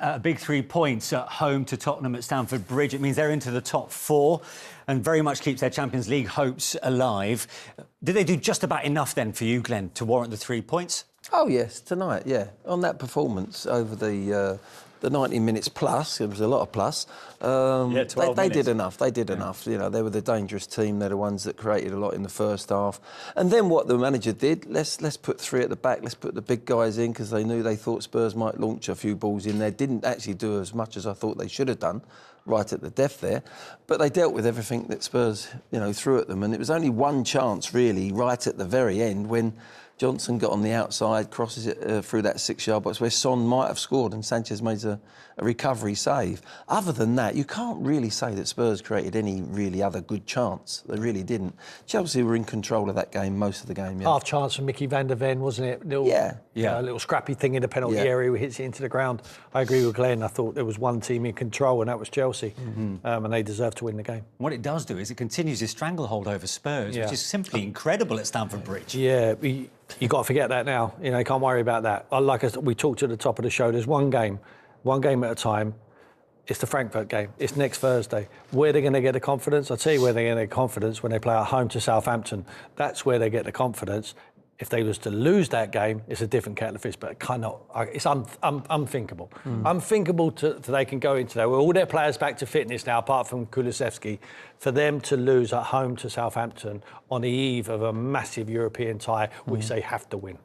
A big 3 points at home to Tottenham at Stamford Bridge. It means they're into the top four and very much keeps their Champions League hopes alive. Did they do just about enough then for you, Glenn, to warrant the 3 points? Oh, yes, tonight, yeah. On that performance over the 90 minutes plus, it was a lot of plus. They did enough. They did enough. You know, they were the dangerous team. They're the ones that created a lot in the first half. And then what the manager did, let's put three at the back. Let's put the big guys in because they thought Spurs might launch a few balls in there. Didn't actually do as much as I thought they should have done, right at the death there. But they dealt with everything that Spurs, threw at them. And it was only one chance really, right at the very end when Johnson got on the outside, crosses it through that 6-yard box where Son might have scored and Sanchez made a recovery save. Other than that, you can't really say that Spurs created any really other good chance. They really didn't. Chelsea were in control of that game, most of the game. Yeah. Half chance from Mickey van der Ven, wasn't it? A little scrappy thing in the penalty area, he hits it into the ground. I agree with Glenn. I thought there was one team in control and that was Chelsea. And they deserved to win the game. What it does do is it continues his stranglehold over Spurs, which is simply incredible at Stamford Bridge. Yeah, you've got to forget that now. You can't worry about that. Like we talked at the top of the show, there's one game at a time. It's the Frankfurt game. It's next Thursday. Where they're going to get the confidence? I'll tell you where they're going to get confidence when they play at home to Southampton. That's where they get the confidence. If they was to lose that game, it's a different kettle of fish, but it's unthinkable. Unthinkable they can go into there with all their players back to fitness now, apart from Kulusevski, for them to lose at home to Southampton on the eve of a massive European tie, which they have to win.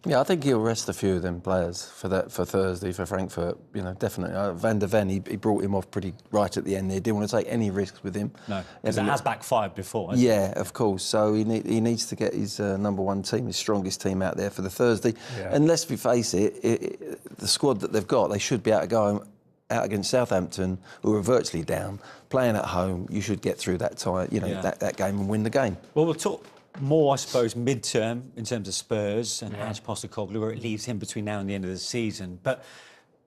Yeah, I think he'll rest a few of them players for Thursday, for Frankfurt, definitely. Van der Ven, he brought him off pretty right at the end there. Didn't want to take any risks with him. No, because it has backfired before, of course. So he needs to get his number one team, his strongest team out there for the Thursday. Yeah. And let's face it, the squad that they've got, they should be able to go out against Southampton, who are virtually down, playing at home. You should get through that tie, that game and win the game. Well, we'll talk more, I suppose, mid-term in terms of Spurs and Ange Postecoglou, where it leaves him between now and the end of the season. But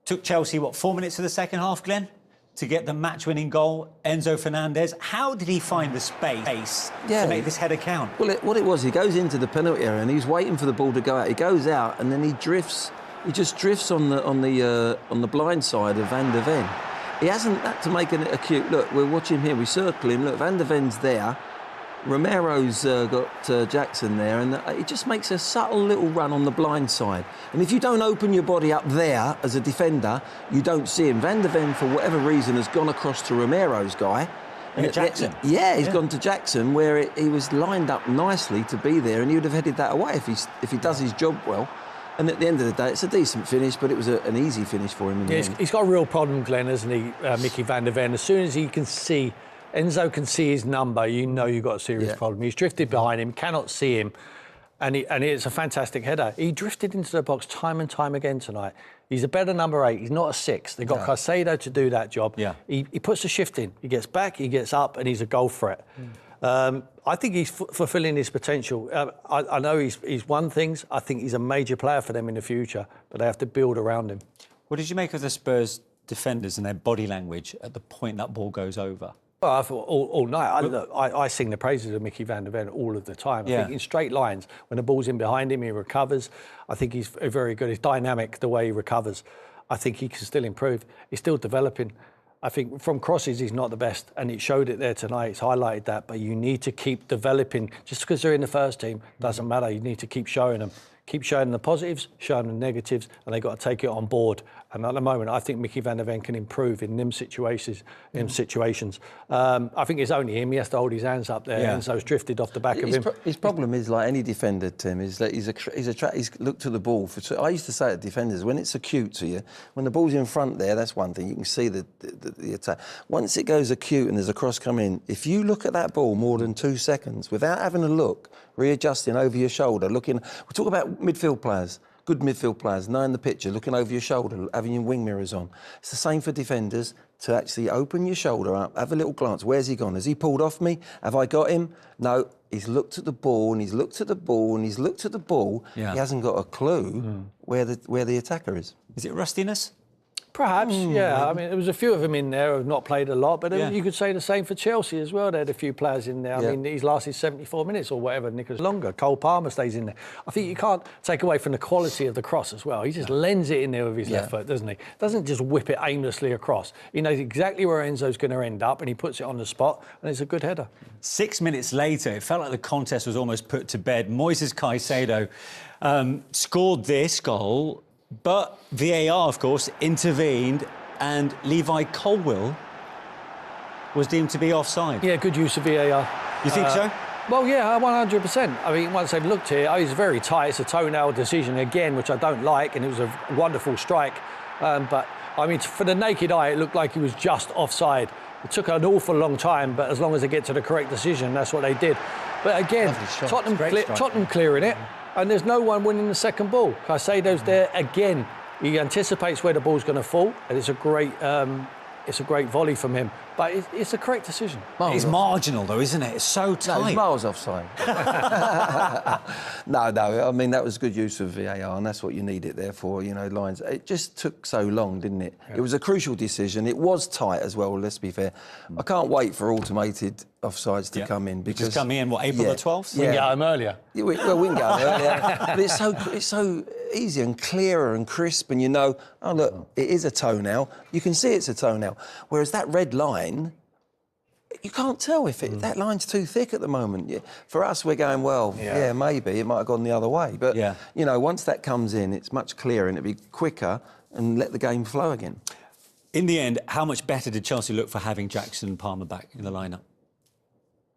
took Chelsea, 4 minutes of the second half, Glenn, to get the match-winning goal, Enzo Fernandez. How did he find the space to make this header count? Well, what it was, he goes into the penalty area and he's waiting for the ball to go out. He goes out and then he drifts. He just drifts on the blind side of Van der Ven. He hasn't had to make an acute look. We're watching here. We circle him. Look, Van der Ven's there. Romero's got Jackson there, and he just makes a subtle little run on the blind side. And if you don't open your body up there as a defender, you don't see him. Van der Ven, for whatever reason, has gone across to Romero's guy. And Jackson. He's gone to Jackson, where he was lined up nicely to be there, and he would have headed that away if he does his job well. And at the end of the day, it's a decent finish, but it was an easy finish for him. He's got a real problem, Glenn, hasn't he, Mickey van der Ven? As soon as he can see, Enzo can see his number, you've got a serious problem. He's drifted behind him, cannot see him, and it's a fantastic header. He drifted into the box time and time again tonight. He's a better number 8. He's not a 6. They've got Caicedo to do that job. Yeah. He puts the shift in. He gets back, he gets up, and he's a goal threat. I think he's fulfilling his potential. I know he's won things. I think he's a major player for them in the future, but they have to build around him. What did you make of the Spurs defenders and their body language at the point that ball goes over? Well, I thought all night. I sing the praises of Mickey van der Ven all of the time. I think in straight lines, when the ball's in behind him, he recovers. I think he's very good. He's dynamic the way he recovers. I think he can still improve. He's still developing. I think from crosses, he's not the best, and it showed it there tonight. It's highlighted that, but you need to keep developing. Just because they're in the first team doesn't matter. You need to keep showing them. Keep showing the positives, showing the negatives, and they've got to take it on board. And at the moment, I think Mickey van der Ven can improve in them situations. I think it's only him. He has to hold his hands up there, and so it's drifted off the back of him. His problem is, like any defender, Tim, is that he's looked to the ball. I used to say to defenders, when it's acute to you, when the ball's in front there, that's one thing. You can see the attack. Once it goes acute and there's a cross come in, if you look at that ball more than 2 seconds without having a look, readjusting over your shoulder, looking... We talk about midfield players, good midfield players, knowing the picture, looking over your shoulder, having your wing mirrors on. It's the same for defenders, to actually open your shoulder up, have a little glance. Where's he gone? Has he pulled off me? Have I got him? No, he's looked at the ball, and he's looked at the ball, and he's looked at the ball. Yeah. He hasn't got a clue where the attacker is. Is it rustiness? Perhaps, yeah. I mean, there was a few of them in there who have not played a lot, but you could say the same for Chelsea as well. They had a few players in there. I mean, he's lasted 74 minutes or whatever, Nicholas longer. Cole Palmer stays in there. I think you can't take away from the quality of the cross as well. He just lends it in there with his left foot, doesn't he? Doesn't just whip it aimlessly across. He knows exactly where Enzo's going to end up, and he puts it on the spot, and it's a good header. 6 minutes later, it felt like the contest was almost put to bed. Moises Caicedo scored this goal, but VAR, of course, intervened, and Levi Colwill was deemed to be offside. Yeah, good use of VAR. You think so? Well, yeah, 100%. I mean, once they've looked here, it's very tight. It's a toenail decision again, which I don't like, and it was a wonderful strike. But, I mean, for the naked eye, it looked like he was just offside. It took an awful long time, but as long as they get to the correct decision, that's what they did. But again, Tottenham clearing it, and there's no one winning the second ball. Caicedo's there again. He anticipates where the ball's going to fall, and it's a great volley from him. But it's a correct decision. It's marginal, though, isn't it? It's so tight. No, it's miles offside. No, I mean, that was good use of VAR, and that's what you need it there for, lines. It just took so long, didn't it? Yeah. It was a crucial decision. It was tight as well, let's be fair. I can't wait for automated offsides to come in. Because just come in, April the 12th? We can get home earlier. Yeah, we can get home earlier. But it's so easy and clearer and crisp, and oh, look, it is a toenail. You can see it's a toenail. Whereas that red line, you can't tell if that line's too thick at the moment. For us, we're going, maybe it might have gone the other way. But, once that comes in, it's much clearer and it'll be quicker and let the game flow again. In the end, how much better did Chelsea look for having Jackson and Palmer back in the lineup?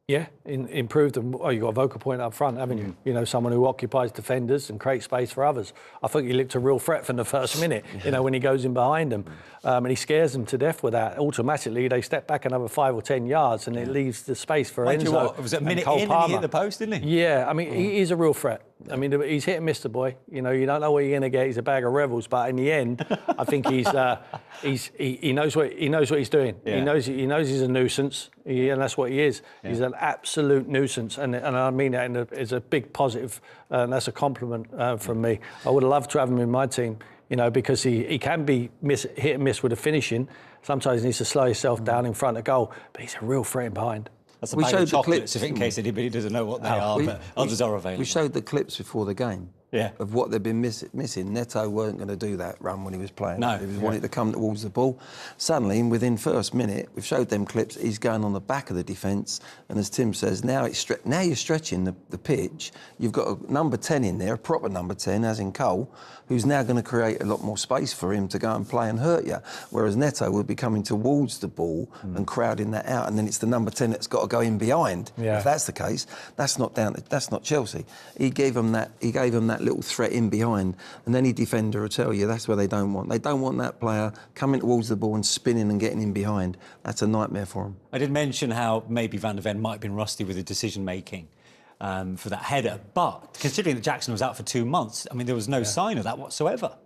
Yeah, improved them. Oh, you've got a vocal point up front, haven't you? Someone who occupies defenders and creates space for others. I think he looked a real threat from the first minute, when he goes in behind them. And he scares them to death with that. Automatically, they step back another 5 or 10 yards and it leaves the space for Enzo. Was it a minute in and he hit the post, didn't he? Yeah, I mean, he's a real threat. I mean, he's hit and missed the boy. You don't know what you're going to get. He's a bag of rebels. But in the end, I think he knows what he's doing. Yeah. He knows he's a nuisance, and that's what he is. Yeah. He's an absolute nuisance, and I mean that it's a big positive, and that's a compliment from me. I would have loved to have him in my team, because he can be hit and miss with the finishing. Sometimes he needs to slow himself down in front of goal, but he's a real threat behind. That's a bag of chocolates, in case anybody doesn't know what they are, but others are available. We showed the clips before the game of what they've been missing. Neto weren't going to do that run when he was playing. No. He was wanting to come towards the ball. Suddenly, within first minute, we've showed them clips, he's going on the back of the defence, and as Tim says, now you're stretching the pitch. You've got a number 10 in there, a proper number 10, as in Cole, who's now going to create a lot more space for him to go and play and hurt you. Whereas Neto would be coming towards the ball and crowding that out, and then it's the number 10 that's got to go in behind. Yeah. If that's the case, that's not Chelsea. He gave them that little threat in behind, and any defender will tell you that's where they don't want. They don't want that player coming towards the ball and spinning and getting in behind. That's a nightmare for them. I did mention how maybe Van der Ven might have been rusty with the decision making. For that header, but considering that Jackson was out for 2 months, I mean, there was no sign of that whatsoever.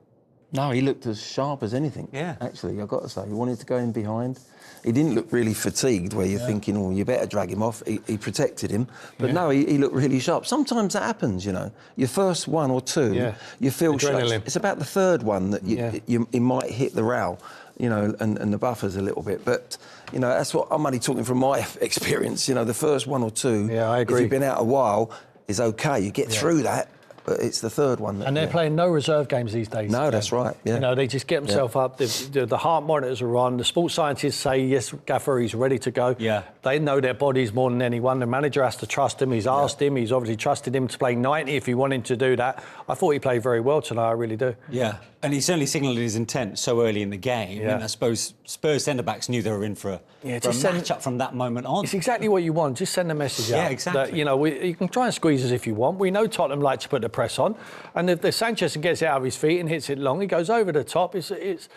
No, he looked as sharp as anything. Yeah, actually, I've got to say, he wanted to go in behind. He didn't look really fatigued, where you're thinking, oh, you better drag him off. He protected him, but no, he looked really sharp. Sometimes that happens, Your first one or two, you feel adrenaline. It's about the third one that you might hit the rail. And the buffers a little bit. But, that's what I'm only talking from my experience. The first one or two, I agree. If you've been out a while, is OK. You get through that, but it's the third one. And they're playing no reserve games these days. No, that's right. Yeah. They just get themselves up. The heart monitors are on. The sports scientists say, yes, Gaffer, he's ready to go. Yeah. They know their bodies more than anyone. The manager has to trust him. He's asked him. He's obviously trusted him to play 90 if he wanted to do that. I thought he played very well tonight. I really do. Yeah. And he certainly signalled his intent so early in the game. Yeah. And I suppose Spurs centre-backs knew they were in for a match-up from that moment on. It's exactly what you want. Just send a message out. Yeah, exactly. That, you can try and squeeze us if you want. We know Tottenham like to put the press on. And if Sanchez gets it out of his feet and hits it long, he goes over the top. It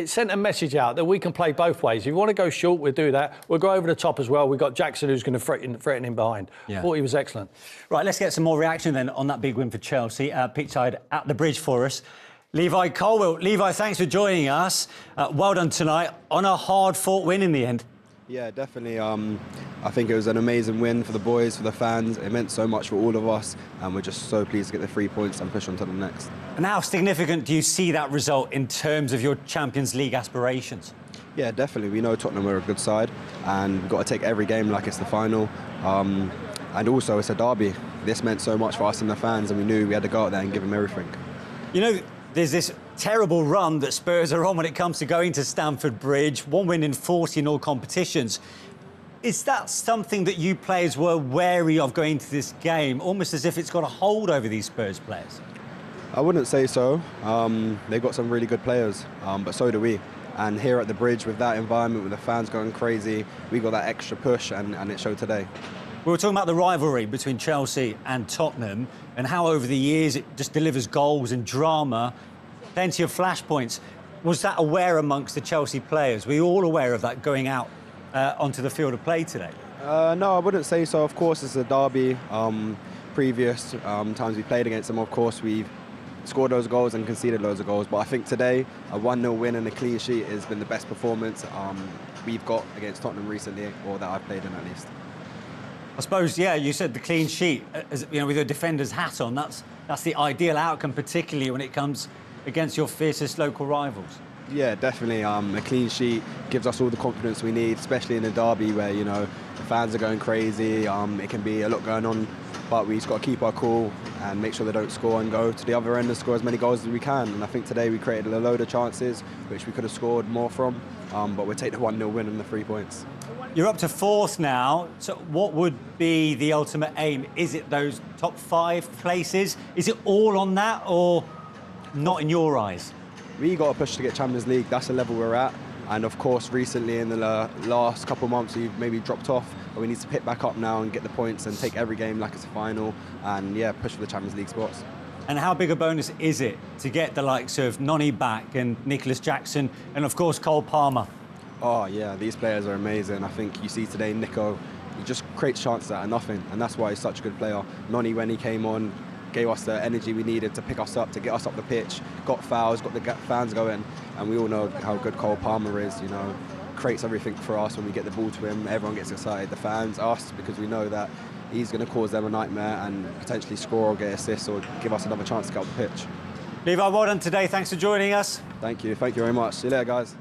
sent a message out that we can play both ways. If you want to go short, we'll do that. We'll go over the top as well. We've got Jackson who's going to threaten him behind. Yeah. Thought he was excellent. Right, let's get some more reaction then on that big win for Chelsea. Pitchside at the bridge for us. Levi Colwill. Levi, thanks for joining us. Well done tonight on a hard-fought win in the end. Yeah, definitely. I think it was an amazing win for the boys, for the fans. It meant so much for all of us, and we're just so pleased to get the 3 points and push on to the next. And how significant do you see that result in terms of your Champions League aspirations? Yeah, definitely. We know Tottenham are a good side, and we've got to take every game like it's the final. And also, it's a derby. This meant so much for us and the fans, and we knew we had to go out there and give them everything. You know, there's this terrible run that Spurs are on when it comes to going to Stamford Bridge, 1 win in 40 in all competitions. Is that something that you players were wary of going into this game, almost as if it's got a hold over these Spurs players? I wouldn't say so. They've got some really good players, but so do we. And here at the Bridge, with that environment, with the fans going crazy, we got that extra push, and it showed today. We were talking about the rivalry between Chelsea and Tottenham and how over the years it just delivers goals and drama, plenty of flashpoints. Was that aware amongst the Chelsea players? Were you all aware of that going out onto the field of play today? No, I wouldn't say so. Of course, it's a derby. Previous times we played against them, of course, we've scored those goals and conceded loads of goals. But I think today, a 1-0 win and a clean sheet has been the best performance we've got against Tottenham recently, or that I've played in at least. I suppose, yeah, you said the clean sheet, you know, with your defender's hat on, that's the ideal outcome, particularly when it comes against your fiercest local rivals. Yeah, definitely. A clean sheet gives us all the confidence we need, especially in a derby where, you know, the fans are going crazy. It can be a lot going on, but we just got to keep our cool and make sure they don't score and go to the other end and score as many goals as we can. And I think today we created a load of chances, which we could have scored more from, but we'll take the 1-0 win and the 3 points. You're up to 4th now, so what would be the ultimate aim? Is it those top 5 places? Is it all on that, or not in your eyes? We got to push to get Champions League. That's the level we're at. And of course, recently in the last couple of months, we've maybe dropped off, but we need to pick back up now and get the points and take every game like it's a final, and yeah, push for the Champions League spots. And how big a bonus is it to get the likes of Noni back and Nicholas Jackson and of course Cole Palmer? Oh yeah, these players are amazing. I think you see today Nico, he just creates chances out of nothing, and that's why he's such a good player. Noni, when he came on, gave us the energy we needed to pick us up, to get us up the pitch, got fouls, got the fans going, and we all know how good Cole Palmer is, you know, creates everything for us when we get the ball to him. Everyone gets excited, the fans, us, because we know that he's going to cause them a nightmare and potentially score or get assists or give us another chance to get up the pitch. Levi, well done today. Thanks for joining us. Thank you very much. See you later, guys.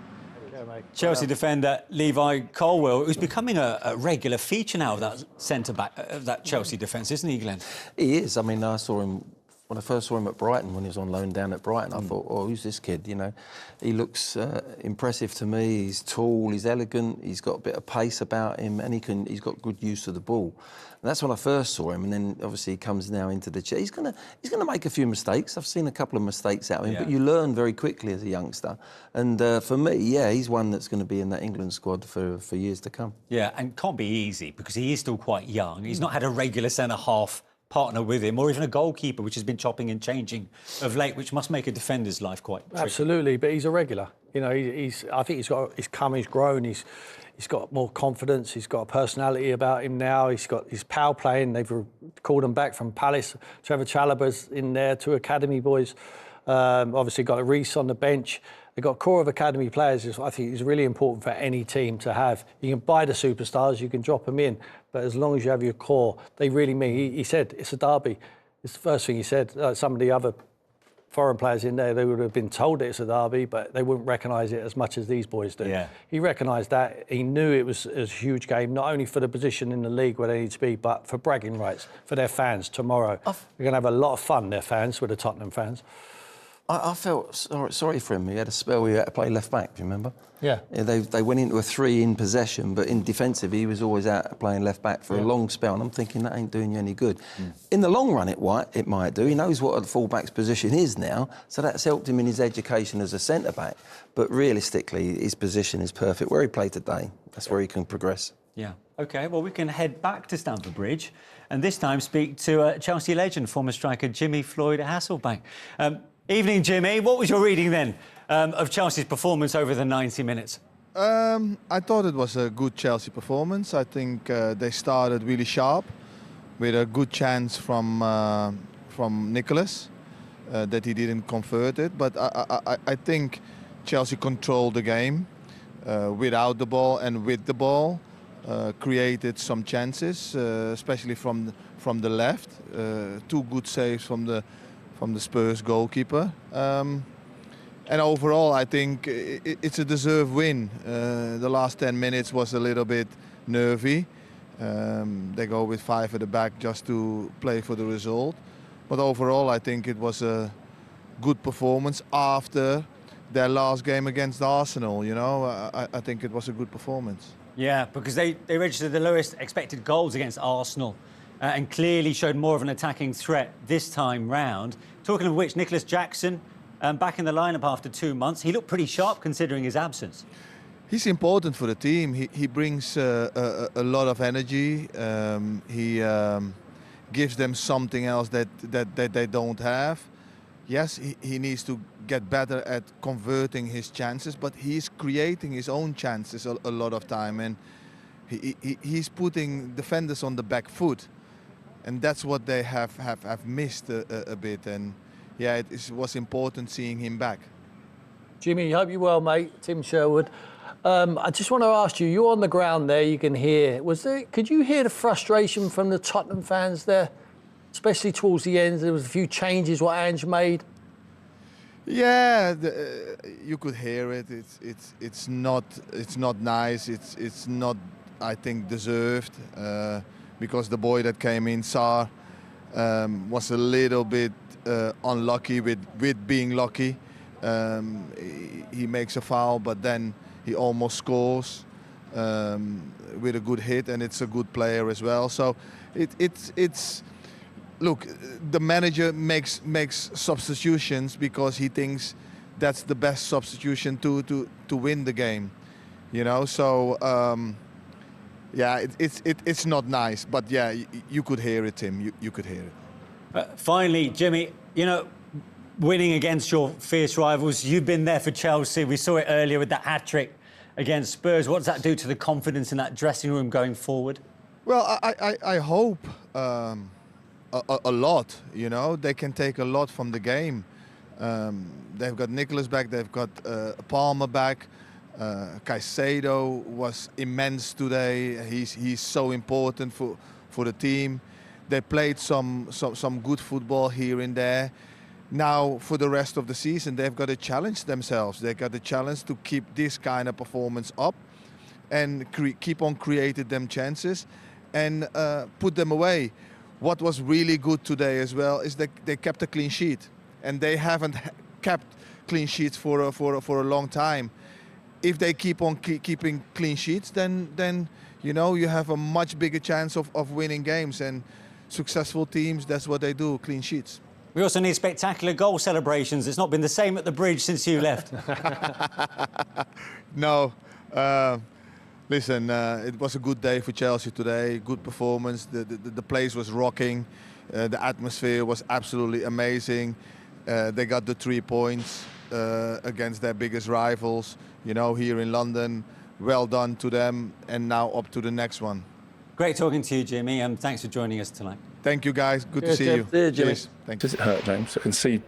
Chelsea defender Levi Colwill, who's becoming a regular feature now of that centre-back, of that Chelsea defence, isn't he, Glenn? He is. I mean, I saw him, when I first saw him at Brighton, when he was on loan down at Brighton, I thought, oh, who's this kid? You know, he looks impressive to me. He's tall, he's elegant, he's got a bit of pace about him, and he's got good use of the ball. And that's when I first saw him, and then obviously he comes now into the He's gonna make a few mistakes. I've seen a couple of mistakes out of him, but you learn very quickly as a youngster. And for me, yeah, he's one that's going to be in that England squad for years to come. Yeah, and can't be easy because he is still quite young. He's not had a regular centre-half partner with him, or even a goalkeeper, which has been chopping and changing of late, which must make a defender's life quite tricky. Absolutely, but he's a regular. You know, I think he's grown. He's got more confidence. He's got a personality about him now. He's got his pal playing. They've called him back from Palace. Trevor Chalobah's in there, 2 academy boys. Obviously got a Reece on the bench. They've got a core of academy players. I think is really important for any team to have. You can buy the superstars, you can drop them in, but as long as you have your core, they really mean. He said it's a derby. It's the first thing he said. Some of the other foreign players in there, they would have been told it's a derby, but they wouldn't recognise it as much as these boys do. Yeah. He recognised that. He knew it was a huge game, not only for the position in the league where they need to be, but for bragging rights, for their fans tomorrow. They're going to have a lot of fun, their fans, with the Tottenham fans. I felt sorry for him. He had a spell where he had to play left back, do you remember? Yeah. They went into a 3 in possession, but in defensive, he was always out playing left back for a long spell, and I'm thinking that ain't doing you any good. In the long run, it might do. He knows what a full-back's position is now, so that's helped him in his education as a centre-back. But realistically, his position is perfect. Where he played today, that's where he can progress. Yeah. OK, well, we can head back to Stamford Bridge and this time speak to Chelsea legend, former striker Jimmy Floyd Hasselbaink. Evening, Jimmy. What was your reading then of Chelsea's performance over the 90 minutes? I thought it was a good Chelsea performance. I think they started really sharp with a good chance from Nicholas that he didn't convert it. But I think Chelsea controlled the game without the ball and with the ball. created some chances, especially from the left. 2 good saves from the Spurs goalkeeper. And overall, I think it's a deserved win. The last 10 minutes was a little bit nervy. They go with 5 at the back just to play for the result. But overall, I think it was a good performance after their last game against Arsenal. You know, I think it was a good performance. Yeah, because they registered the lowest expected goals against Arsenal and clearly showed more of an attacking threat this time round. Talking of which, Nicholas Jackson, back in the lineup after 2 months. He looked pretty sharp considering his absence. He's important for the team. He brings a lot of energy. He gives them something else that they don't have. Yes, he needs to get better at converting his chances, but he's creating his own chances a lot of time, and he's putting defenders on the back foot, and that's what they have missed a bit. And yeah, it was important seeing him back. Jimmy, hope you're well, mate. Tim Sherwood. I just want to ask you, you're on the ground there, you can hear. Could you hear the frustration from the Tottenham fans there? Especially towards the end, there was a few changes what Ange made. Yeah, you could hear it. It's not nice. It's not, I think, deserved because the boy that came in, Sarr, was a little bit unlucky with being lucky. He makes a foul, but then he almost scores with a good hit, and it's a good player as well. So it's. Look, the manager makes substitutions because he thinks that's the best substitution to win the game, you know. So yeah, it's not nice, but yeah, you could hear it, Tim. You could hear it. Finally, Jimmy, you know, winning against your fierce rivals. You've been there for Chelsea. We saw it earlier with that hat-trick against Spurs. What does that do to the confidence in that dressing room going forward? Well, I hope. A lot, you know, they can take a lot from the game. They've got Nicholas back, they've got Palmer back. Caicedo was immense today. He's so important for the team. They played some good football here and there. Now for the rest of the season, they've got to challenge themselves. They've got the challenge to keep this kind of performance up and keep on creating them chances and put them away. What was really good today as well is that they kept a clean sheet, and they haven't kept clean sheets for a long time. If they keep on keeping clean sheets, then you know you have a much bigger chance of winning games. And successful teams, that's what they do, clean sheets. We also need spectacular goal celebrations. It's not been the same at the Bridge since you left. No. Listen, it was a good day for Chelsea today. Good performance. The place was rocking. The atmosphere was absolutely amazing. They got the 3 points against their biggest rivals, you know, here in London. Well done to them, and now up to the next one. Great talking to you, Jimmy, and thanks for joining us tonight. Thank you, guys. Good to see you. Cheers. Thank you. Does it hurt, James? I can see,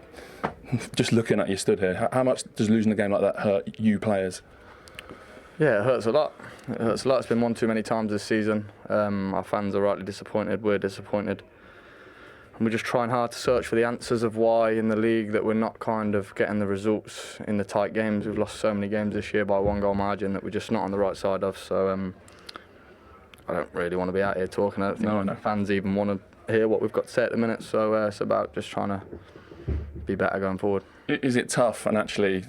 just looking at you stood here, how much does losing a game like that hurt you players? Yeah, it hurts a lot. It hurts a lot. It's been one too many times this season. Our fans are rightly disappointed. We're disappointed. And we're just trying hard to search for the answers of why in the league that we're not kind of getting the results in the tight games. We've lost so many games this year by 1 goal margin that we're just not on the right side of. So I don't really want to be out here talking. I don't think fans even want to hear what we've got to say at the minute. So it's about just trying to be better going forward. Is it tough and actually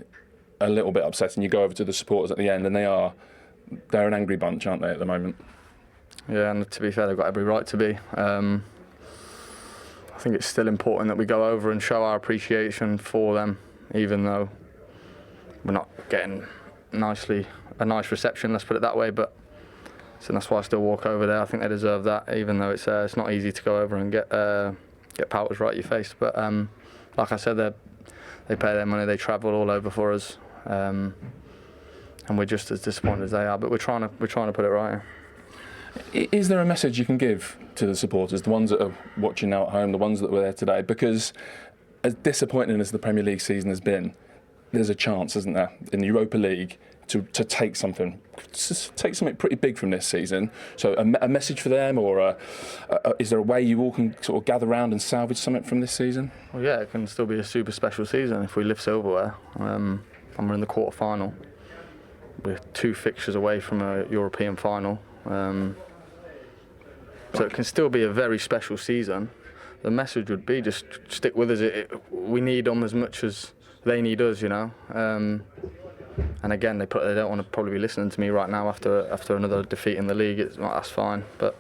a little bit upsetting? You go over to the supporters at the end and they're an angry bunch, aren't they, at the moment? Yeah, and to be fair, they've got every right to be. I think it's still important that we go over and show our appreciation for them, even though we're not getting a nice reception, let's put it that way. But so that's why I still walk over there. I think they deserve that, even though it's not easy to go over and get powers right at your face. But like I said, they pay their money, they travel all over for us. And we're just as disappointed as they are, but we're trying to put it right. Is there a message you can give to the supporters, the ones that are watching now at home, the ones that were there today? Because as disappointing as the Premier League season has been, there's a chance, isn't there, in the Europa League to take something pretty big from this season. So a message for them, or is there a way you all can sort of gather around and salvage something from this season? Well, yeah, it can still be a super special season if we lift silverware. And we're in the quarter-final. We're 2 fixtures away from a European final. So it can still be a very special season. The message would be just stick with us. We need them as much as they need us, you know. And again, they don't want to probably be listening to me right now after another defeat in the league. That's fine, but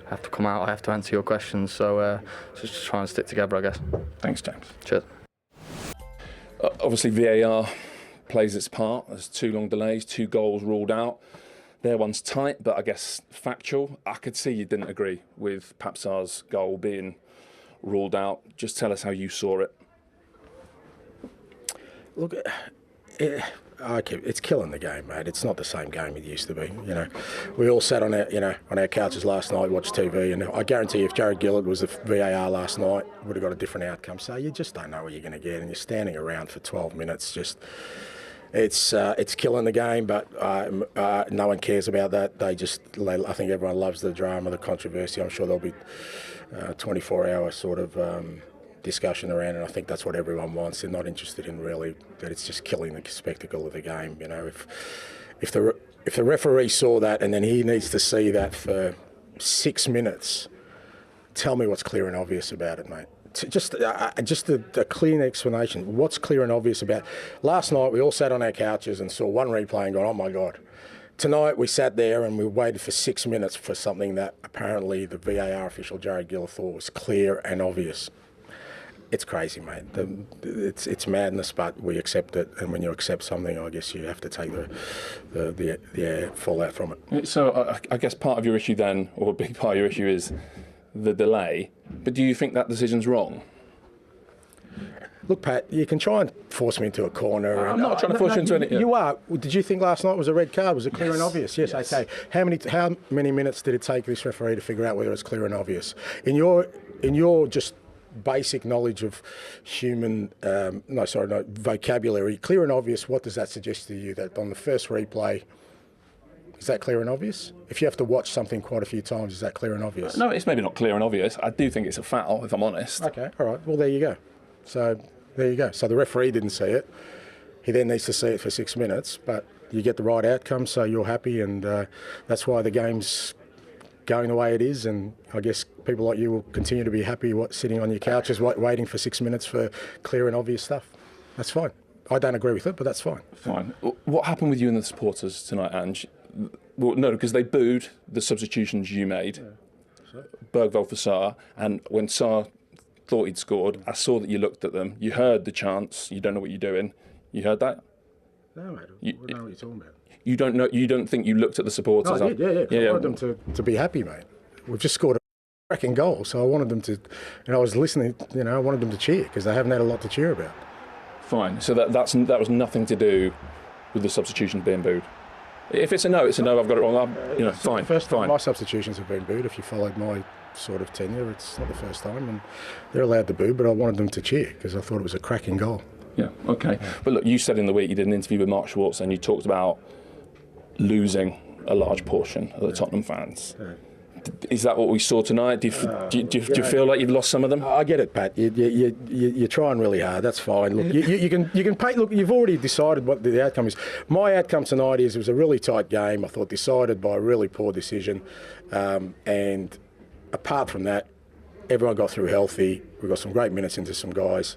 I have to come out. I have to answer your questions. So just try and stick together, I guess. Thanks, James. Cheers. Obviously, VAR plays its part. There's 2 long delays, 2 goals ruled out. Their one's tight, but I guess factual. I could see you didn't agree with Pape Sarr's goal being ruled out. Just tell us how you saw it. Look, it's killing the game, mate. It's not the same game it used to be. You know, we all sat on our couches last night, watched TV, and I guarantee you, if Jared Gillett was the VAR last night, would have got a different outcome. So you just don't know what you're going to get, and you're standing around for 12 minutes. Just it's killing the game, but no one cares about that. I think everyone loves the drama, the controversy. I'm sure there'll be 24-hour sort of discussion around it. I think that's what everyone wants. They're not interested in really that it's just killing the spectacle of the game. You know, if the referee saw that and then he needs to see that for 6 minutes, tell me what's clear and obvious about it, mate. Just a clear explanation. What's clear and obvious about? Last night we all sat on our couches and saw one replay and gone, oh my God. Tonight we sat there and we waited for 6 minutes for something that apparently the VAR official Jared Gillett thought was clear and obvious. It's crazy, mate. It's madness, but we accept it. And when you accept something, I guess you have to take the fallout from it. So I guess part of your issue then, or a big part of your issue, is the delay. But do you think that decision's wrong? Look, Pat, you can try and force me into a corner. I'm not trying to force you into anything. You are. Did you think last night was a red card? Was it clear and obvious? Yes. Okay. How many minutes did it take this referee to figure out whether it's clear and obvious? In your just basic knowledge of human, vocabulary, clear and obvious, what does that suggest to you? That on the first replay, is that clear and obvious? If you have to watch something quite a few times, is that clear and obvious? No, it's maybe not clear and obvious. I do think it's a foul, if I'm honest. Okay, all right. Well, there you go. So there you go. So the referee didn't see it. He then needs to see it for 6 minutes, but you get the right outcome, so you're happy, and that's why the game's going the way it is. And I guess people like you will continue to be happy sitting on your couches waiting for 6 minutes for clear and obvious stuff. That's fine. I don't agree with it, but that's fine. Fine. What happened with you and the supporters tonight, Ange? Well, no, because they booed the substitutions you made. Yeah. Bergvall for Sarr, and when Sarr thought he'd scored, I saw that you looked at them. You heard the chants. You don't know what you're doing. You heard that? No, mate. I don't know what you're talking about. You don't know. You don't think you looked at the supporters? No, I did. Yeah. I wanted them to be happy, mate. We've just scored a cracking goal, so I wanted them to. I was listening. I wanted them to cheer because they haven't had a lot to cheer about. Fine. So that was nothing to do with the substitutions being booed. If it's a no, it's a no. I've got it wrong. Fine. First time fine. My substitutions have been booed. If you followed my sort of tenure, it's not the first time, and they're allowed to boo. But I wanted them to cheer because I thought it was a cracking goal. Yeah. Okay. Yeah. But look, you said in the week you did an interview with Mark Schwartz, and you talked about losing a large portion of the Tottenham fans. Yeah. Is that what we saw tonight? Do you feel like you've lost some of them? I get it, Pat. You're trying really hard. That's fine. Look, you can pay. Look, you've already decided what the outcome is. My outcome tonight is it was a really tight game. I thought decided by a really poor decision, and apart from that, everyone got through healthy. We got some great minutes into some guys,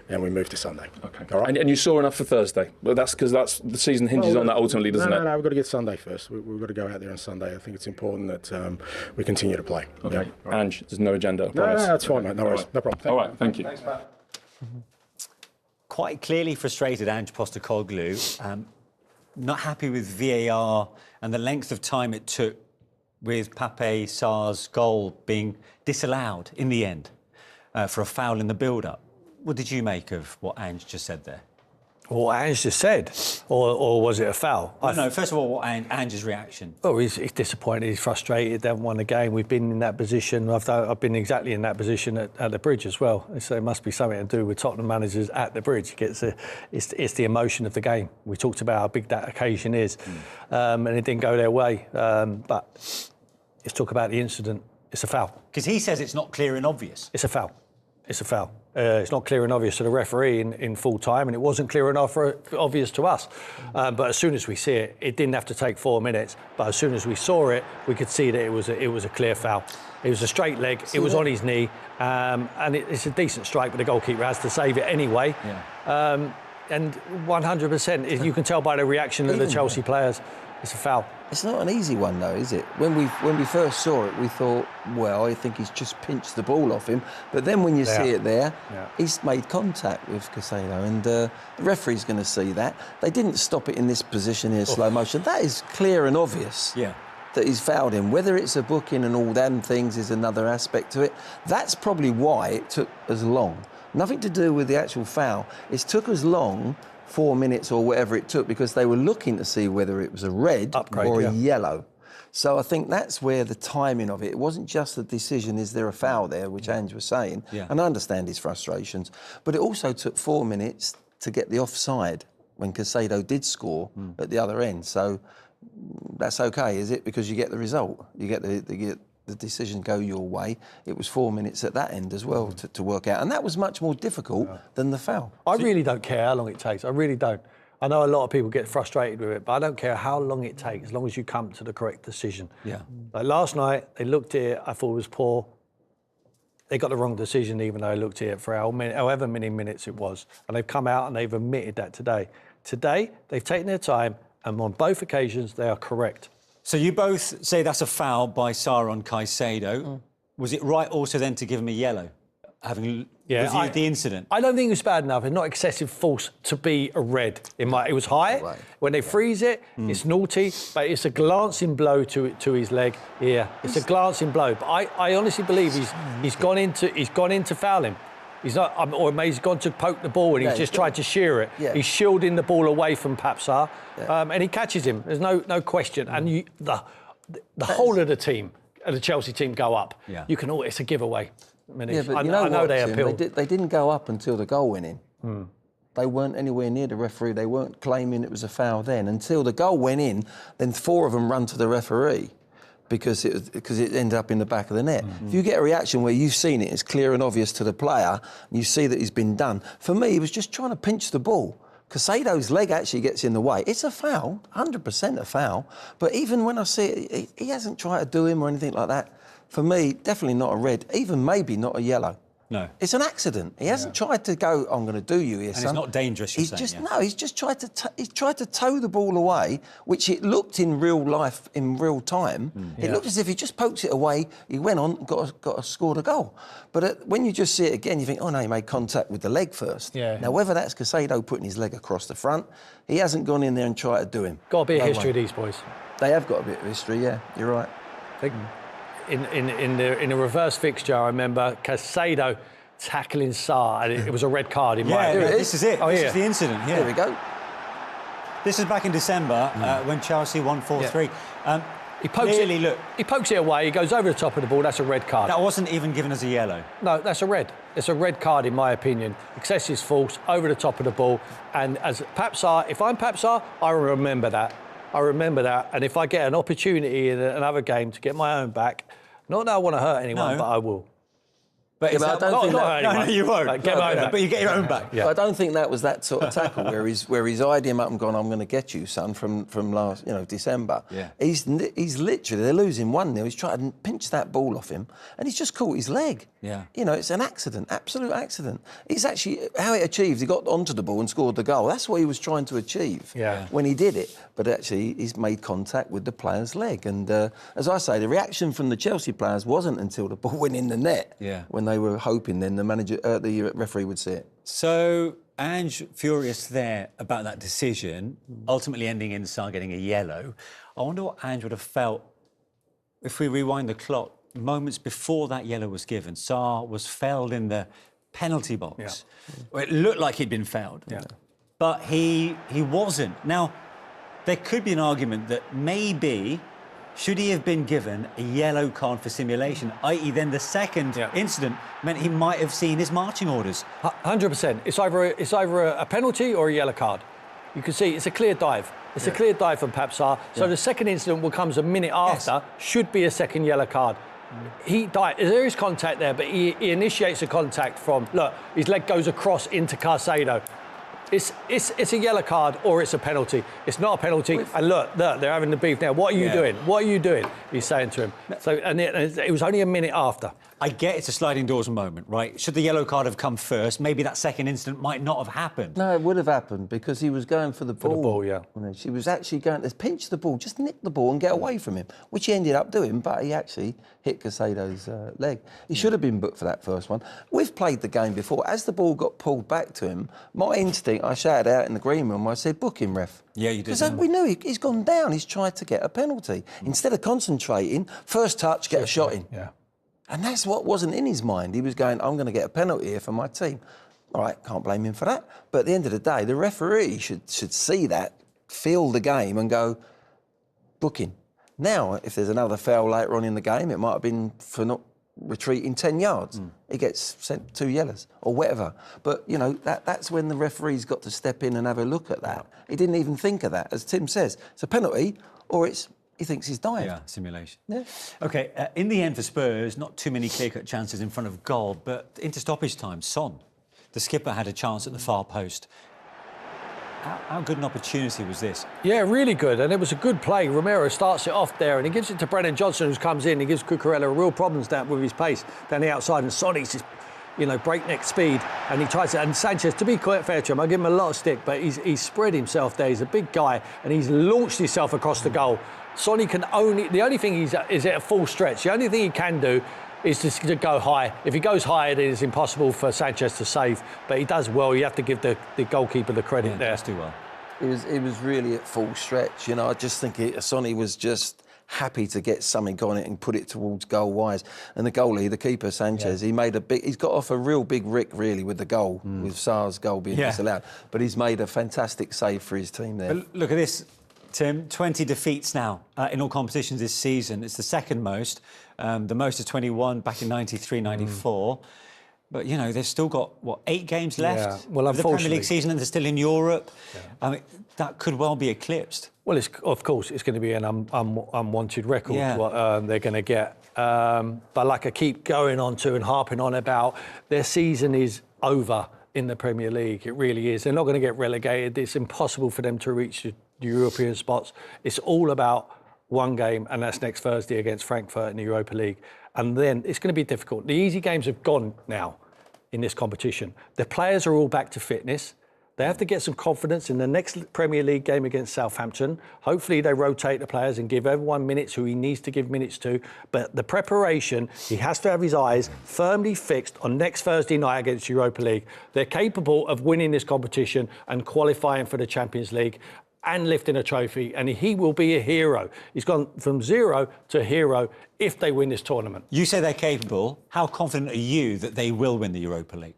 and we moved to Sunday. Okay. All right. And you saw enough for Thursday. Well, that's because the season hinges on that ultimately, doesn't it? No, we've got to get Sunday first. We've got to go out there on Sunday. I think it's important that we continue to play. Okay. Yeah. Right. Ange, there's no agenda. No, that's fine, mate. No worries. No problem. All right. Thank you. Thanks, Pat. Quite clearly frustrated, Ange Postecoglou. Not happy with VAR and the length of time it took with Pape Sarr's goal being disallowed in the end for a foul in the build-up. What did you make of what Ange just said there? What Ange just said, or was it a foul? No, first of all, what Ange's reaction? Oh, he's disappointed, he's frustrated, they haven't won the game. We've been in that position. I've been exactly in that position at the Bridge as well. So it must be something to do with Tottenham managers at the Bridge. It's the emotion of the game. We talked about how big that occasion is, and it didn't go their way. But let's talk about the incident. It's a foul. Because he says it's not clear and obvious. It's a foul. It's a foul. It's not clear and obvious to the referee in full time, and it wasn't clear enough obvious to us. But as soon as we see it, it didn't have to take 4 minutes. But as soon as we saw it, we could see that it was a clear foul. It was a straight leg. It was on his knee, and it's a decent strike, but the goalkeeper has to save it anyway. Yeah. And 100%, you can tell by the reaction of the Chelsea players, it's a foul. It's not an easy one, though, is it? When we first saw it, we thought, well, I think he's just pinched the ball off him. But then when you see it there, he's made contact with Caicedo, and the referee's going to see that. They didn't stop it in this position here, slow motion. That is clear and obvious. Yeah. That he's fouled him. Whether it's a booking and all them things is another aspect to it. That's probably why it took as long. Nothing to do with the actual foul. It took as long, 4 minutes or whatever it took, because they were looking to see whether it was a red or a yellow. So I think that's where the timing of it. It wasn't just the decision, is there a foul there, which Ange was saying. Yeah. And I understand his frustrations. But it also took 4 minutes to get the offside when Caicedo did score at the other end. So that's okay, is it? Because you get the result. You get the decision go your way. It was 4 minutes at that end as well to work out. And that was much more difficult than the foul. I really don't care how long it takes. I really don't. I know a lot of people get frustrated with it, but I don't care how long it takes, as long as you come to the correct decision. Yeah. Like last night, they looked at it, I thought it was poor. They got the wrong decision, even though they looked at it for however many minutes it was. And they've come out and they've admitted that today. Today, they've taken their time, and on both occasions, they are correct. So you both say that's a foul by Sarr on Caicedo. Was it right also then to give him a yellow, having reviewed the incident? I don't think it was bad enough. It's not excessive force to be a red. It was high. Right. When they freeze it, it's naughty, but it's a glancing blow to his leg. Yeah, it's a glancing blow. But I honestly believe he's gone into foul him. He's not, or maybe he's gone to poke the ball and he's just tried to shear it. Yeah. He's shielding the ball away from Papsar, and he catches him. There's no question. And the whole of the team, the Chelsea team, go up. Yeah. You can it's a giveaway. I mean, but I know they appealed. They didn't go up until the goal went in. They weren't anywhere near the referee. They weren't claiming it was a foul then. Until the goal went in, then 4 of them run to the referee. Because it ended up in the back of the net. If you get a reaction where you've seen it, it's clear and obvious to the player, and you see that he's been done. For me, he was just trying to pinch the ball. Caicedo's leg actually gets in the way. It's a foul, 100% a foul. But even when I see it, he hasn't tried to do him or anything like that. For me, definitely not a red, even maybe not a yellow. No. It's an accident. He hasn't tried to go, I'm going to do you here, and son. it's not dangerous, he's just tried to tow the ball away, which it looked in real life, in real time. It looked as if he just poked it away, he went on, scored a goal. But when you just see it again, you think, oh no, he made contact with the leg first. Yeah. Now, whether that's Caicedo putting his leg across the front, he hasn't gone in there and tried to do him. Got a bit of history of these boys. They have got a bit of history, yeah, you're right. In the reverse fixture, I remember Caicedo tackling Sarr, and it was a red card in my opinion. This is it. This is the incident. Yeah. There we go. This is back in December when Chelsea won 4-3. He pokes it away, he goes over the top of the ball, that's a red card. That wasn't even given as a yellow. No, that's a red. It's a red card in my opinion. Excessive force, over the top of the ball. And as Papsar, if I'm Papsar, I remember that. And if I get an opportunity in another game to get my own back, not that I want to hurt anyone, but I will. But I don't think no, you won't. But you get your own back. Yeah. I don't think that was that sort of tackle where he's eyed him up and gone, I'm going to get you, son, from last December. Yeah. He's literally, they're losing 1-0. He's trying to pinch that ball off him, and he's just caught his leg. Yeah. It's an accident, absolute accident. It's actually how it achieved. He got onto the ball and scored the goal. That's what he was trying to achieve when he did it. But actually, he's made contact with the player's leg. And as I say, the reaction from the Chelsea players wasn't until the ball went in the net. Yeah. When they were hoping then the referee would see it. So Ange furious there about that decision, ultimately ending in Sarr getting a yellow. I wonder what Ange would have felt if we rewind the clock. Moments before that yellow was given, Sarr was fouled in the penalty box. Yeah. Well, it looked like he'd been fouled. Yeah. but he wasn't. Now, there could be an argument that maybe should he have been given a yellow card for simulation, i.e. then the second incident meant he might have seen his marching orders. 100%. It's either a penalty or a yellow card. You can see it's a clear dive. It's a clear dive from Papsar. So the second incident will come a minute after, should be a second yellow card. He died. There is contact there, but he initiates a contact from, look, his leg goes across into Caicedo. It's a yellow card or it's a penalty. It's not a penalty. And look, they're having the beef now. What are you doing? What are you doing? He's saying to him. So, and it was only a minute after. I get it's a sliding doors moment, right? Should the yellow card have come first, maybe that second incident might not have happened. No, it would have happened because he was going for the ball. For the ball, yeah. She was actually going to pinch the ball, just nick the ball and get away from him, which he ended up doing, but he actually hit Caicedo's leg. He should have been booked for that first one. We've played the game before. As the ball got pulled back to him, my instinct, I shouted out in the green room, I said, book him, ref. Yeah, you did. Because we knew he's gone down. He's tried to get a penalty. Instead of concentrating, first touch, get a shot in. Yeah. And that's what wasn't in his mind. He was going, I'm going to get a penalty here for my team. All right, can't blame him for that. But at the end of the day, the referee should see that, feel the game and go, booking. Now, if there's another foul later on in the game, it might have been for not retreating 10 yards. He gets sent 2 yellows or whatever. But, you know, that's when the referee's got to step in and have a look at that. He didn't even think of that. As Tim says, it's a penalty or he thinks he's dying. Yeah, simulation. Yeah. OK, in the end for Spurs, not too many clear-cut chances in front of goal, but into stoppage time, Son, the skipper, had a chance at the far post. How good an opportunity was this? Yeah, really good, and it was a good play. Romero starts it off there, and he gives it to Brennan Johnson, who comes in. He gives Cucurella real problems down with his pace down the outside, and Sonny's just, breakneck speed, and he tries to. And Sanchez, to be quite fair to him, I give him a lot of stick, but he's spread himself there. He's a big guy, and he's launched himself across the goal. Sonny can the only thing is at a full stretch. The only thing he can do is to go high. If he goes high, it is impossible for Sanchez to save. But he does well. You have to give the goalkeeper the credit there. He does do well. It was really at full stretch. I just think Sonny was just happy to get something on it and put it towards goal wise. And the goalie, the keeper, Sanchez, he's got off a real big rick really with the goal, with Sarr's goal being disallowed. But he's made a fantastic save for his team there. But look at this, Tim, 20 defeats now in all competitions this season. It's the second most. The most is 21 back in 93, 94. But, they've still got, 8 games left? Yeah. Well, of the Premier League season, and they're still in Europe. Yeah. I mean, that could well be eclipsed. Well, of course, it's going to be an unwanted record, what they're going to get. But like I keep going on to and harping on about, their season is over in the Premier League. It really is. They're not going to get relegated. It's impossible for them to reach the European spots. It's all about one game, and that's next Thursday against Frankfurt in the Europa League. And then it's going to be difficult. The easy games have gone now in this competition. The players are all back to fitness. They have to get some confidence in the next Premier League game against Southampton. Hopefully they rotate the players and give everyone minutes who he needs to give minutes to. But the preparation, he has to have his eyes firmly fixed on next Thursday night against Europa League. They're capable of winning this competition and qualifying for the Champions League and lifting a trophy, and he will be a hero. He's gone from zero to hero if they win this tournament. You say they're capable. How confident are you that they will win the Europa League?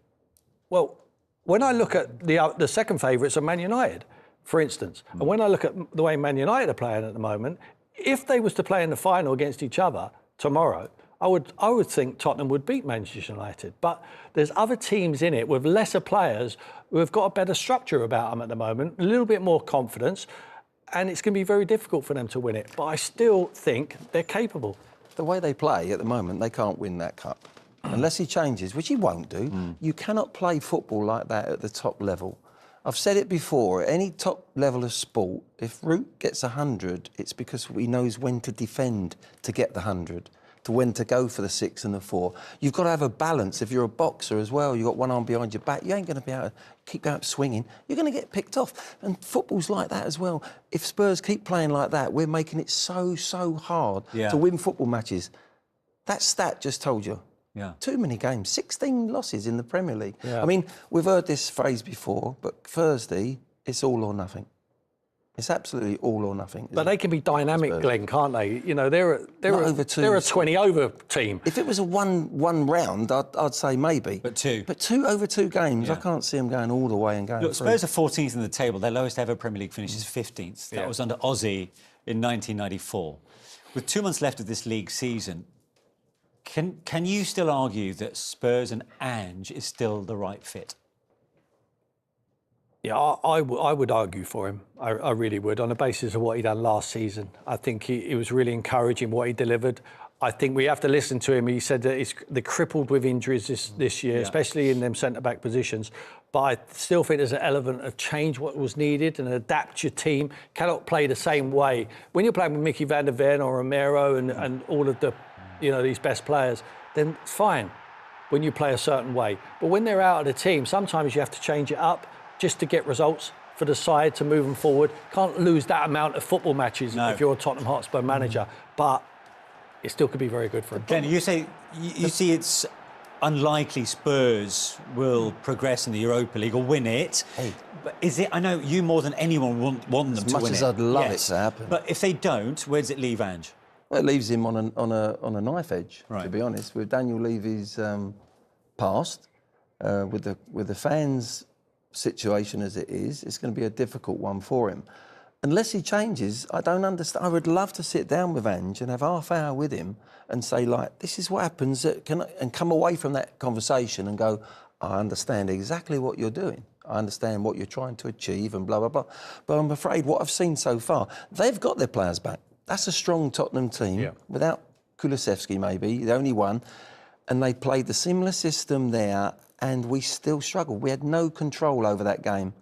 Well, when I look at the second favourites are Man United, for instance, and when I look at the way Man United are playing at the moment, if they was to play in the final against each other tomorrow, I would think Tottenham would beat Manchester United. But there's other teams in it with lesser players who have got a better structure about them at the moment, a little bit more confidence, and it's going to be very difficult for them to win it. But I still think they're capable. The way they play at the moment, they can't win that cup. Unless he changes, which he won't do. You cannot play football like that at the top level. I've said it before, at any top level of sport, if Root gets 100, it's because he knows when to defend to get the 100. To when to go for the 6 and the 4. You've got to have a balance. If you're a boxer as well, you've got one arm behind your back, you ain't going to be able to keep going up swinging. You're going to get picked off. And football's like that as well. If Spurs keep playing like that, we're making it so hard to win football matches. That stat just told you. Yeah. Too many games, 16 losses in the Premier League. Yeah. I mean, we've heard this phrase before, but Thursday, it's all or nothing. It's absolutely all or nothing. But they can be dynamic, Spurs. Glenn, can't they? You know, they're a 20-over team. If it was a one round, I'd say maybe. But two over 2 games, I can't see them going all the way and going. Look, Spurs are 14th in the table. Their lowest ever Premier League finish is 15th. That was under Ozzy in 1994. With 2 months left of this league season, can you still argue that Spurs and Ange is still the right fit? Yeah, I would argue for him. I really would, on the basis of what he done last season. I think he was really encouraging what he delivered. I think we have to listen to him. He said that they're crippled with injuries this year, especially in them centre-back positions. But I still think there's an element of change what was needed and adapt your team. Cannot play the same way. When you're playing with Mickey van der Ven or Romero and all of the, these best players, then it's fine when you play a certain way. But when they're out of the team, sometimes you have to change it up just to get results for the side to move them forward. Can't lose that amount of football matches if you're a Tottenham Hotspur manager. But it still could be very good for him. Glenn, you see it's unlikely Spurs will progress in the Europa League or win it. Hey. But is it? I know you more than anyone want them to win it. As much as I'd love it to happen. But if they don't, where does it leave Ange? Well, it leaves him on a knife edge, to be honest. With Daniel Levy's past, with the fans' situation as it is, it's going to be a difficult one for him. Unless he changes, I don't understand. I would love to sit down with Ange and have half hour with him and say, like, this is what happens, and come away from that conversation and go, I understand exactly what you're doing. I understand what you're trying to achieve and blah, blah, blah. But I'm afraid what I've seen so far, they've got their players back. That's a strong Tottenham team, without Kulusevski maybe, the only one. And they played the similar system there, and we still struggled. We had no control over that game.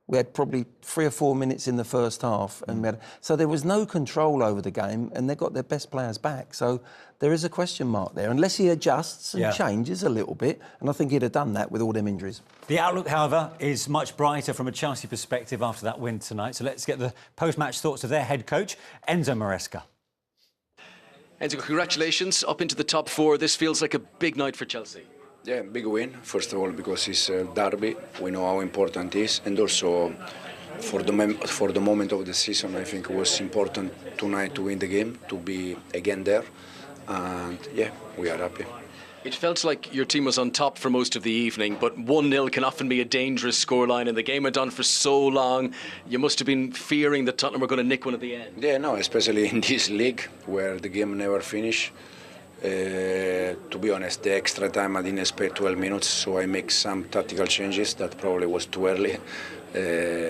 We had probably 3 or 4 minutes in the first half, and so there was no control over the game, and they got their best players back. So there is a question mark there, unless he adjusts and changes a little bit, and I think he'd have done that with all them injuries. The outlook, however, is much brighter from a Chelsea perspective after that win tonight. So let's get the post-match thoughts of their head coach, Enzo Maresca. Enzo, congratulations up into the top 4. This feels like a big night for Chelsea. Yeah, big win, first of all, because it's a derby. We know how important it is. And also, for the moment of the season, I think it was important tonight to win the game, to be again there. And, yeah, we are happy. It felt like your team was on top for most of the evening, but 1-0 can often be a dangerous scoreline, and the game went on for so long. You must have been fearing that Tottenham were going to nick one at the end. Yeah, no, especially in this league, where the game never finished. To be honest, the extra time I didn't expect 12 minutes, so I make some tactical changes that probably was too early.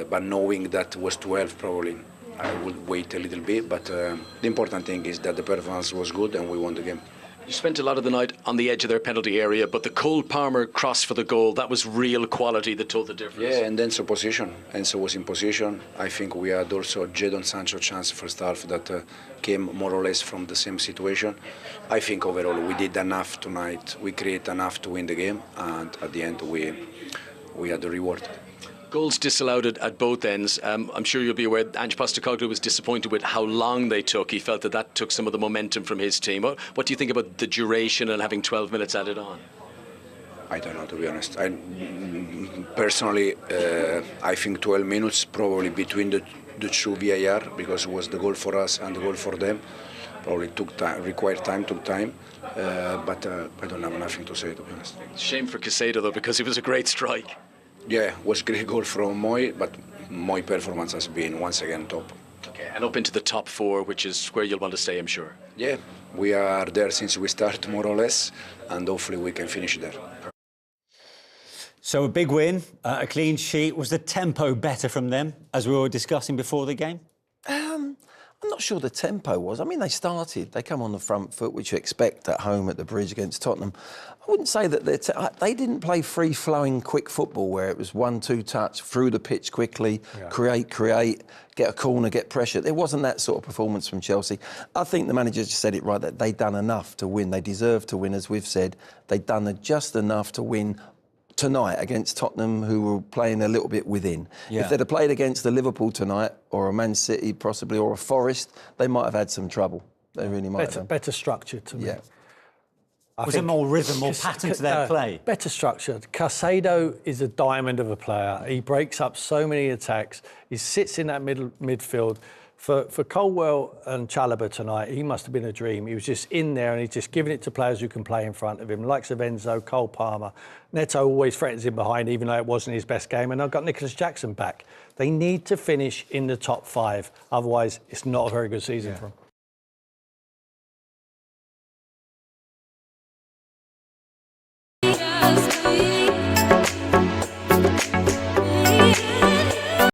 But knowing that was 12, probably I would wait a little bit. But the important thing is that the performance was good and we won the game. You spent a lot of the night on the edge of their penalty area, but the Cole Palmer cross for the goal, that was real quality that told the difference. Yeah, and Enzo position. Enzo was in position. I think we had also Jadon Sancho chance first half that came more or less from the same situation. I think overall we did enough tonight. We created enough to win the game, and at the end we had the reward. Goals disallowed at both ends. I'm sure you'll be aware Ange Postecoglou was disappointed with how long they took. He felt that took some of the momentum from his team. What do you think about the duration and having 12 minutes added on? I don't know, to be honest. Personally, I think 12 minutes probably between the two VAR, because it was the goal for us and the goal for them. Probably took time, took time. But I don't have nothing to say, to be honest. Shame for Caicedo, though, because it was a great strike. Yeah, it was a great goal from Moy, but Moy's performance has been once again top. Okay, and up into the top 4, which is where you'll want to stay, I'm sure. Yeah, we are there since we started, more or less, and hopefully we can finish there. So a big win, a clean sheet. Was the tempo better from them, as we were discussing before the game? I'm not sure the tempo was. I mean, they come on the front foot, which you expect at home at the Bridge against Tottenham. I wouldn't say that they didn't play free-flowing, quick football where it was 1-2 touch, through the pitch quickly, create, get a corner, get pressure. There wasn't that sort of performance from Chelsea. I think the manager just said it right, that they'd done enough to win. They deserved to win, as we've said. They'd done just enough to win tonight against Tottenham, who were playing a little bit within. If they'd have played against the Liverpool tonight, or a Man City possibly, or a Forest, they might have had some trouble. They really might have. Better structure to me. Yeah. Was there more rhythm, more pattern to their play? Better structured. Caicedo is a diamond of a player. He breaks up so many attacks. He sits in that midfield. For Colwill and Chalobah tonight, he must have been a dream. He was just in there and he's just giving it to players who can play in front of him, likes of Enzo, Cole Palmer. Neto always threatens him behind, even though it wasn't his best game. And I've got Nicholas Jackson back. They need to finish in the top 5. Otherwise, it's not a very good season for them.